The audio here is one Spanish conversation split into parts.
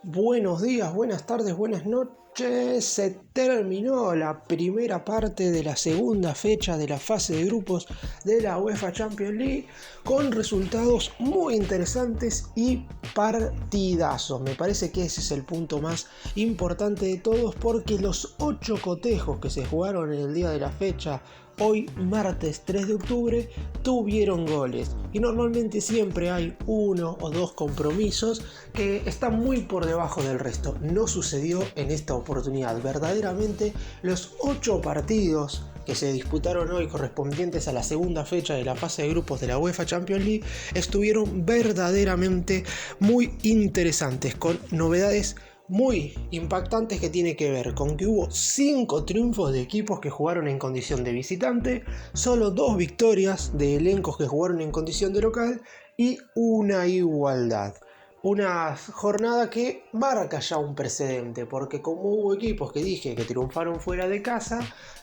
Buenos días, buenas tardes, buenas noches. Se terminó la primera parte de la segunda fecha de la fase de grupos de la UEFA Champions League con resultados muy interesantes y partidazos. Me parece que ese es el punto más importante de todos porque los 8 cotejos que se jugaron en el día de la fecha, hoy martes 3 de octubre, tuvieron goles y normalmente siempre hay uno o dos compromisos que están muy por debajo del resto. No sucedió en esta oportunidad. Verdaderamente los 8 partidos que se disputaron hoy correspondientes a la segunda fecha de la fase de grupos de la UEFA Champions League estuvieron verdaderamente muy interesantes, con novedades muy impactantes que tiene que ver con que hubo 5 triunfos de equipos que jugaron en condición de visitante, solo 2 victorias de elencos que jugaron en condición de local y una igualdad. Una jornada que marca ya un precedente, porque como hubo equipos que dije que triunfaron fuera de casa,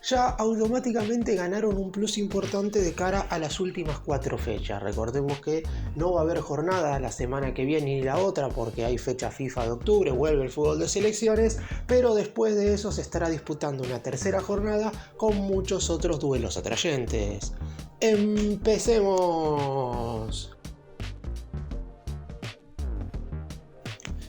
ya automáticamente ganaron un plus importante de cara a las últimas 4 fechas. Recordemos que no va a haber jornada la semana que viene ni la otra porque hay fecha FIFA de octubre, vuelve el fútbol de selecciones, pero después de eso se estará disputando una tercera jornada con muchos otros duelos atrayentes. ¡Empecemos!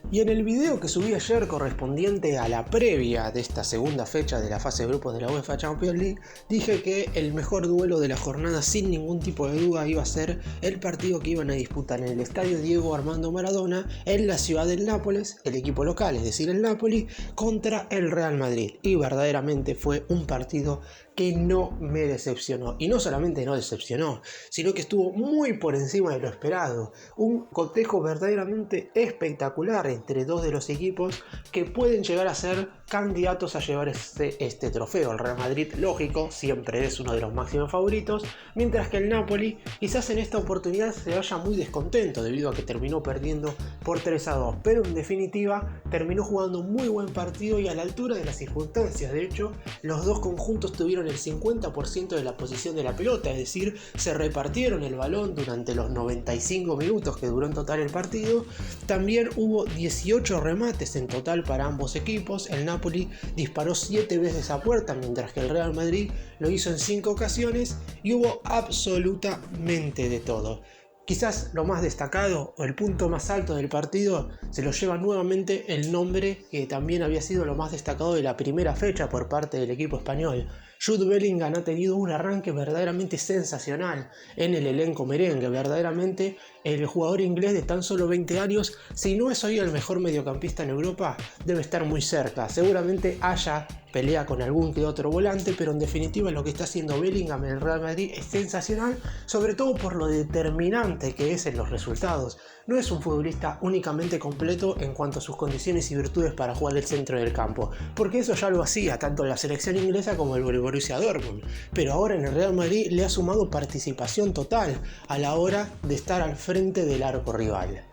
Y en el video que subí ayer correspondiente a la previa de esta segunda fecha de la fase de grupos de la UEFA Champions League, dije que el mejor duelo de la jornada sin ningún tipo de duda iba a ser el partido que iban a disputar en el estadio Diego Armando Maradona en la ciudad del Nápoles, el equipo local, es decir el Napoli, contra el Real Madrid. Y verdaderamente fue un partido que no me decepcionó. Y no solamente no decepcionó, sino que estuvo muy por encima de lo esperado. Un cotejo verdaderamente espectacular entre dos de los equipos que pueden llegar a ser candidatos a llevar este trofeo. El Real Madrid, lógico, siempre es uno de los máximos favoritos, mientras que el Napoli quizás en esta oportunidad se vaya muy descontento debido a que terminó perdiendo por 3-2, pero en definitiva terminó jugando un muy buen partido y a la altura de las circunstancias. De hecho, los dos conjuntos tuvieron el 50% de la posición de la pelota, es decir, se repartieron el balón durante los 95 minutos que duró en total el partido. También hubo 18 remates en total para ambos equipos. El Napoli disparó 7 veces a puerta, mientras que el Real Madrid lo hizo en 5 ocasiones y hubo absolutamente de todo. Quizás lo más destacado o el punto más alto del partido se lo lleva nuevamente el nombre que también había sido lo más destacado de la primera fecha por parte del equipo español. Jude Bellingham ha tenido un arranque verdaderamente sensacional en el elenco merengue. Verdaderamente el jugador inglés de tan solo 20 años, si no es hoy el mejor mediocampista en Europa, debe estar muy cerca. Seguramente haya pelea con algún que otro volante, pero en definitiva lo que está haciendo Bellingham en el Real Madrid es sensacional, sobre todo por lo determinante que es en los resultados. No es un futbolista únicamente completo en cuanto a sus condiciones y virtudes para jugar el centro del campo, porque eso ya lo hacía tanto la selección inglesa como el Borussia Dortmund, pero ahora en el Real Madrid le ha sumado participación total a la hora de estar al frente del arco rival.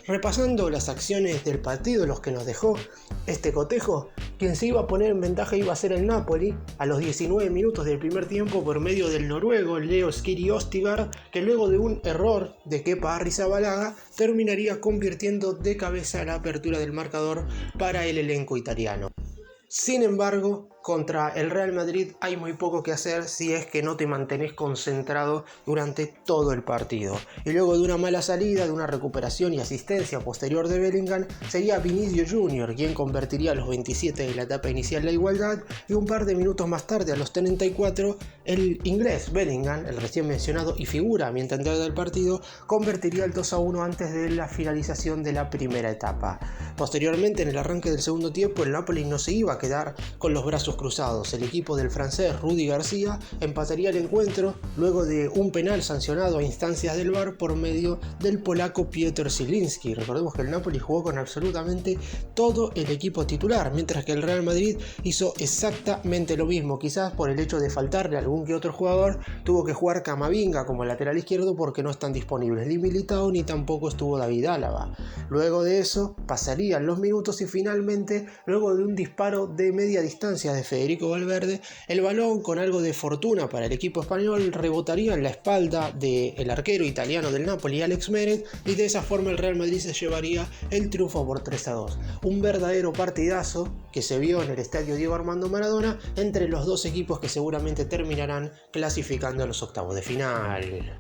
Repasando las acciones del partido, los que nos dejó este cotejo, quien se iba a poner en ventaja iba a ser el Napoli a los 19 minutos del primer tiempo por medio del noruego Leo Skiri Østigard, que luego de un error de Kepa Arrizabalaga terminaría convirtiendo de cabeza la apertura del marcador para el elenco italiano. Sin embargo, contra el Real Madrid hay muy poco que hacer si es que no te mantenés concentrado durante todo el partido. Y luego de una mala salida, de una recuperación y asistencia posterior de Bellingham, sería Vinicius Jr. quien convertiría a los 27 de la etapa inicial la igualdad, y un par de minutos más tarde, a los 34, el inglés Bellingham, el recién mencionado y figura a mi entender del partido, convertiría el 2-1 antes de la finalización de la primera etapa. Posteriormente, en el arranque del segundo tiempo, el Napoli no se iba a quedar con los brazos cruzados. El equipo del francés Rudy García empataría el encuentro luego de un penal sancionado a instancias del VAR por medio del polaco Piotr Zielinski. Recordemos que el Napoli jugó con absolutamente todo el equipo titular, mientras que el Real Madrid hizo exactamente lo mismo. Quizás por el hecho de faltarle a algún que otro jugador, tuvo que jugar Camavinga como lateral izquierdo porque no están disponibles ni Militao ni tampoco estuvo David Álava. Luego de eso pasarían los minutos y finalmente, luego de un disparo de media distancia de de Federico Valverde, el balón con algo de fortuna para el equipo español rebotaría en la espalda del arquero italiano del Napoli, Alex Meret, y de esa forma el Real Madrid se llevaría el triunfo por 3-2. Un verdadero partidazo que se vio en el estadio Diego Armando Maradona entre los dos equipos que seguramente terminarán clasificando a los octavos de final.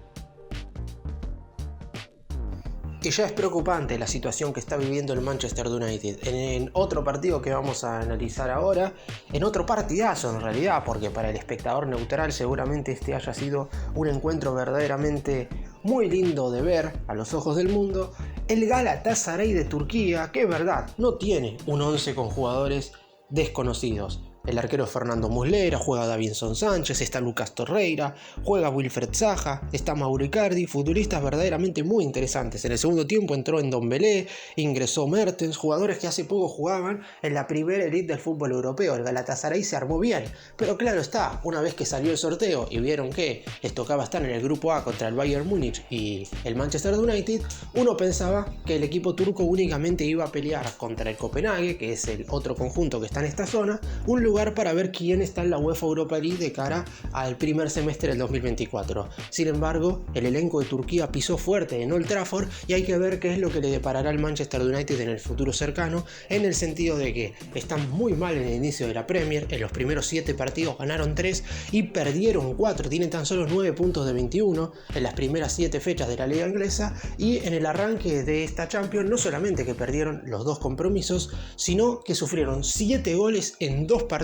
Y ya es preocupante la situación que está viviendo el Manchester United. En otro partido que vamos a analizar ahora, en otro partidazo en realidad, porque para el espectador neutral seguramente este haya sido un encuentro verdaderamente muy lindo de ver a los ojos del mundo, el Galatasaray de Turquía, que es verdad, no tiene un 11 con jugadores desconocidos. El arquero Fernando Muslera, juega Davinson Sánchez, está Lucas Torreira, juega Wilfred Zaha, está Mauro Icardi, futbolistas verdaderamente muy interesantes. En el segundo tiempo entró Ndombele, ingresó Mertens, jugadores que hace poco jugaban en la primera elite del fútbol europeo. El Galatasaray se armó bien, pero claro está, una vez que salió el sorteo y vieron que les tocaba estar en el grupo A contra el Bayern Múnich y el Manchester United, uno pensaba que el equipo turco únicamente iba a pelear contra el Copenhague, que es el otro conjunto que está en esta zona, un lugar para ver quién está en la UEFA Europa League de cara al primer semestre del 2024. Sin embargo, el elenco de Turquía pisó fuerte en Old Trafford y hay que ver qué es lo que le deparará al Manchester United en el futuro cercano, en el sentido de que están muy mal en el inicio de la Premier. En los primeros 7 partidos ganaron 3 y perdieron 4, tienen tan solo 9 puntos de 21 en las primeras 7 fechas de la liga inglesa, y en el arranque de esta Champions no solamente que perdieron los 2 compromisos, sino que sufrieron 7 goles en 2 partidos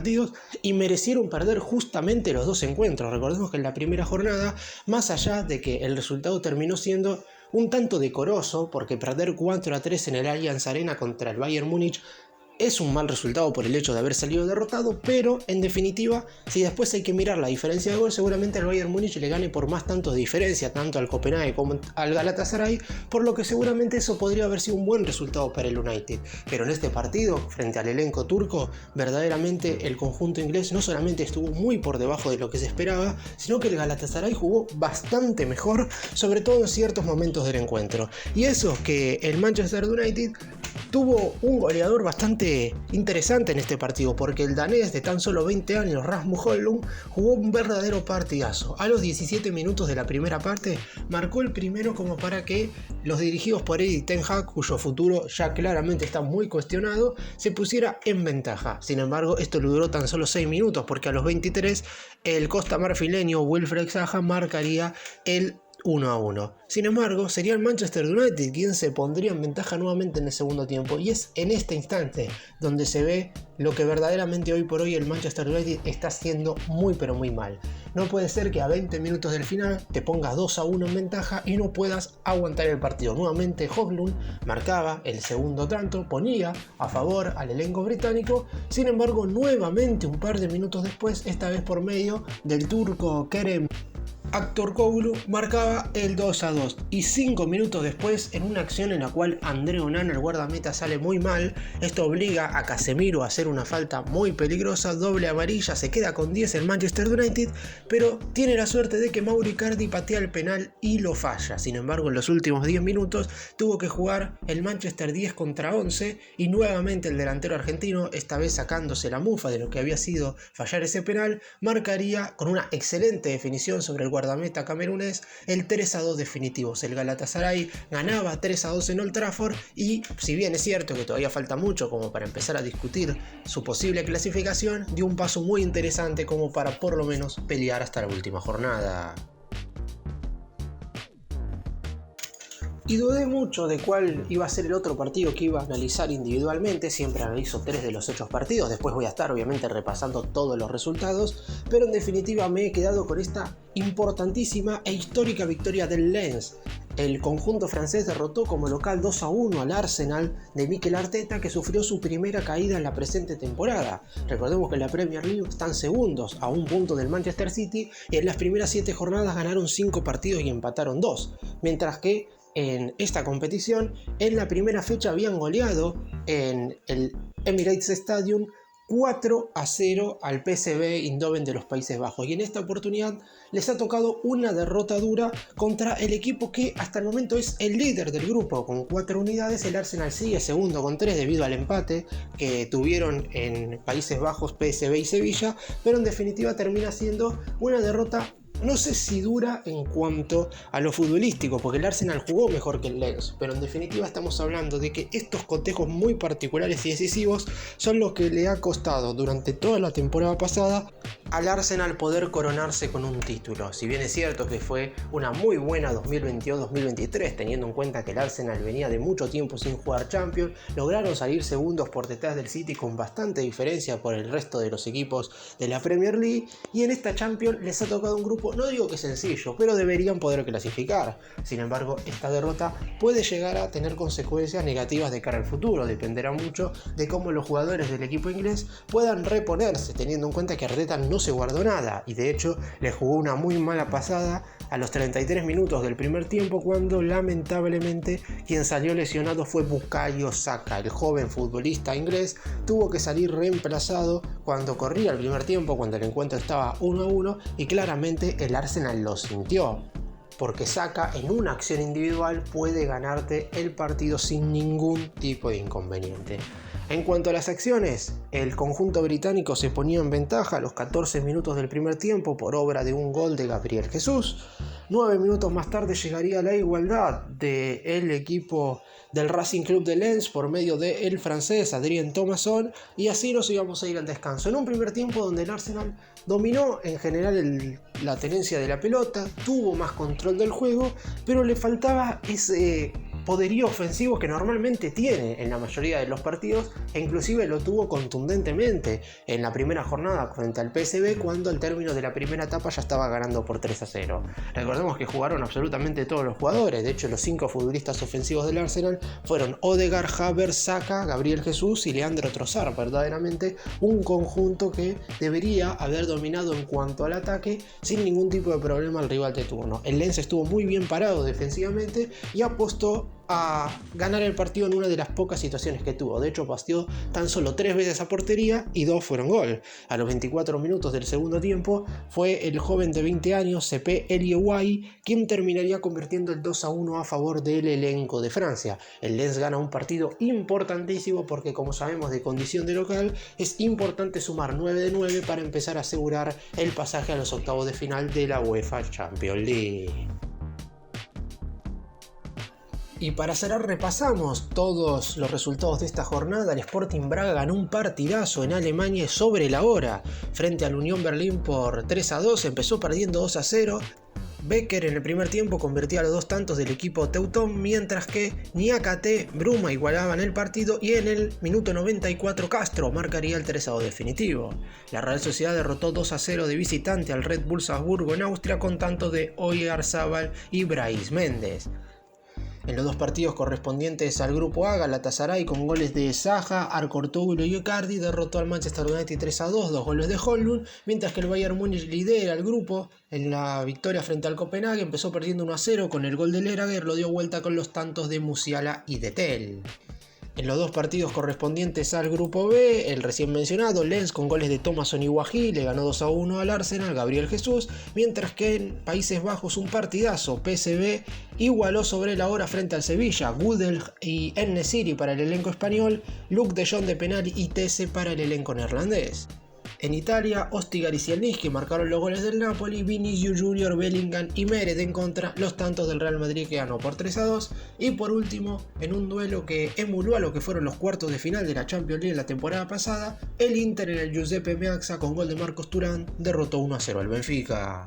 y merecieron perder justamente los 2 encuentros. Recordemos que en la primera jornada, más allá de que el resultado terminó siendo un tanto decoroso, porque perder 4-3 en el Allianz Arena contra el Bayern Múnich es un mal resultado por el hecho de haber salido derrotado, pero en definitiva, si después hay que mirar la diferencia de gol, seguramente al Bayern Múnich le gane por más tantos de diferencia, tanto al Copenhague como al Galatasaray, por lo que seguramente eso podría haber sido un buen resultado para el United. Pero en este partido, frente al elenco turco, verdaderamente el conjunto inglés no solamente estuvo muy por debajo de lo que se esperaba, sino que el Galatasaray jugó bastante mejor, sobre todo en ciertos momentos del encuentro. Y eso que el Manchester United tuvo un goleador bastante interesante en este partido, porque el danés de tan solo 20 años, Rasmus Højlund, jugó un verdadero partidazo. A los 17 minutos de la primera parte marcó el primero, como para que los dirigidos por Erik ten Hag, cuyo futuro ya claramente está muy cuestionado, se pusiera en ventaja. Sin embargo, esto le duró tan solo 6 minutos, porque a los 23 el costamarfileño Wilfred Zaha marcaría el 1-1. Sin embargo, sería el Manchester United quien se pondría en ventaja nuevamente en el segundo tiempo, y es en este instante donde se ve lo que verdaderamente hoy por hoy el Manchester United está haciendo muy pero muy mal. No puede ser que a 20 minutos del final te pongas 2-1 en ventaja y no puedas aguantar el partido. Nuevamente Højlund marcaba el segundo tanto, ponía a favor al elenco británico. Sin embargo, nuevamente un par de minutos después, esta vez por medio del turco Kerem Aktürkoğlu, marcaba el 2-2, y 5 minutos después, en una acción en la cual Andre Onana, el guardameta, sale muy mal, esto obliga a Casemiro a hacer una falta muy peligrosa, doble amarilla, se queda con 10 el Manchester United, pero tiene la suerte de que Mauro Icardi patea el penal y lo falla. Sin embargo, en los últimos 10 minutos tuvo que jugar el Manchester 10 contra 11, y nuevamente el delantero argentino, esta vez sacándose la mufa de lo que había sido fallar ese penal, marcaría con una excelente definición sobre el guardameta camerunés el 3-2 definitivo. El Galatasaray ganaba 3-2 en Old Trafford, y si bien es cierto que todavía falta mucho como para empezar a discutir su posible clasificación, dio un paso muy interesante como para por lo menos pelear hasta la última jornada. Y dudé mucho de cuál iba a ser el otro partido que iba a analizar individualmente. Siempre analizo 3 de los 8 partidos, después voy a estar obviamente repasando todos los resultados, pero en definitiva me he quedado con esta importantísima e histórica victoria del Lens. El conjunto francés derrotó como local 2-1 al Arsenal de Mikel Arteta, que sufrió su primera caída en la presente temporada. Recordemos que en la Premier League están segundos a un punto del Manchester City, y en las primeras 7 jornadas ganaron 5 partidos y empataron 2, mientras que en esta competición, en la primera fecha habían goleado en el Emirates Stadium 4-0 al PSV Eindhoven de los Países Bajos, y en esta oportunidad les ha tocado una derrota dura contra el equipo que hasta el momento es el líder del grupo con 4 unidades. El Arsenal sigue segundo con 3 debido al empate que tuvieron en Países Bajos PSV y Sevilla, pero en definitiva termina siendo una derrota, no sé si dura en cuanto a lo futbolístico, porque el Arsenal jugó mejor que el Lens, pero en definitiva estamos hablando de que estos cotejos muy particulares y decisivos son los que le ha costado durante toda la temporada pasada al Arsenal poder coronarse con un título. Si bien es cierto que fue una muy buena 2022-2023, teniendo en cuenta que el Arsenal venía de mucho tiempo sin jugar Champions, lograron salir segundos por detrás del City con bastante diferencia por el resto de los equipos de la Premier League, y en esta Champions les ha tocado un grupo, no digo que sencillo, pero deberían poder clasificar. Sin embargo, esta derrota puede llegar a tener consecuencias negativas de cara al futuro. Dependerá mucho de cómo los jugadores del equipo inglés puedan reponerse, teniendo en cuenta que Arteta no se guardó nada y de hecho le jugó una muy mala pasada a los 33 minutos del primer tiempo, cuando lamentablemente quien salió lesionado fue Bukayo Saka. El joven futbolista inglés tuvo que salir reemplazado cuando corría el primer tiempo, cuando el encuentro estaba 1-1, y claramente el Arsenal lo sintió, porque Saka en una acción individual puede ganarte el partido sin ningún tipo de inconveniente. En cuanto a las acciones, el conjunto británico se ponía en ventaja a los 14 minutos del primer tiempo por obra de un gol de Gabriel Jesús. 9 minutos más tarde llegaría la igualdad del equipo del Racing Club de Lens por medio del francés Adrien Thomasson, y así nos íbamos a ir al descanso. En un primer tiempo donde el Arsenal dominó en general la tenencia de la pelota, tuvo más control del juego, pero le faltaba ese poderío ofensivo que normalmente tiene en la mayoría de los partidos, e inclusive lo tuvo contundentemente en la primera jornada frente al PSV, cuando al término de la primera etapa ya estaba ganando por 3-0. Recordemos que jugaron absolutamente todos los jugadores. De hecho, los 5 futbolistas ofensivos del Arsenal fueron Odegaard, Havertz, Saka, Gabriel Jesús y Leandro Trossard. Verdaderamente un conjunto que debería haber dominado en cuanto al ataque sin ningún tipo de problema al rival de turno. El Lens estuvo muy bien parado defensivamente y apostó a ganar el partido en una de las pocas situaciones que tuvo. De hecho, pateó tan solo 3 veces a portería y 2 fueron gol. A los 24 minutos del segundo tiempo fue el joven de 20 años, Sepe Elieway, quien terminaría convirtiendo el 2-1 a favor del elenco de Francia. El Lens gana un partido importantísimo porque, como sabemos de condición de local, es importante sumar 9 de 9 para empezar a asegurar el pasaje a los octavos de final de la UEFA Champions League. Y para cerrar, repasamos todos los resultados de esta jornada. El Sporting Braga ganó un partidazo en Alemania sobre la hora frente al Unión Berlín por 3-2, empezó perdiendo 2-0. Becker en el primer tiempo convertía los 2 tantos del equipo teutón, mientras que Niakate, Bruma igualaban el partido, y en el minuto 94 Castro marcaría el 3-2 definitivo. La Real Sociedad derrotó 2-0 de visitante al Red Bull Salzburgo en Austria con tantos de Oyarzabal y Brais Méndez. En los 2 partidos correspondientes al grupo A, Galatasaray con goles de Zaha, Arkortoglu y Icardi derrotó al Manchester United 3-2, 2 goles de Højlund, mientras que el Bayern Múnich lidera el grupo. En la victoria frente al Copenhague empezó perdiendo 1-0 con el gol de Lerager, lo dio vuelta con los tantos de Musiala y de Tel. En los 2 partidos correspondientes al grupo B, el recién mencionado Lens con goles de Thomasson y Guají le ganó 2-1 al Arsenal, Gabriel Jesús, mientras que en Países Bajos un partidazo, PSV igualó sobre la hora frente al Sevilla, Gudel y En-Nesyri para el elenco español, Luuk de Jong de penal y Tese para el elenco neerlandés. En Italia, Ostigar y Zielinski marcaron los goles del Napoli, Vinicius Junior, Bellingham y Meret en contra, los tantos del Real Madrid que ganó por 3-2. Y por último, en un duelo que emuló a lo que fueron los cuartos de final de la Champions League la temporada pasada, el Inter en el Giuseppe Meazza con gol de Marcos Thuram derrotó 1-0 al Benfica.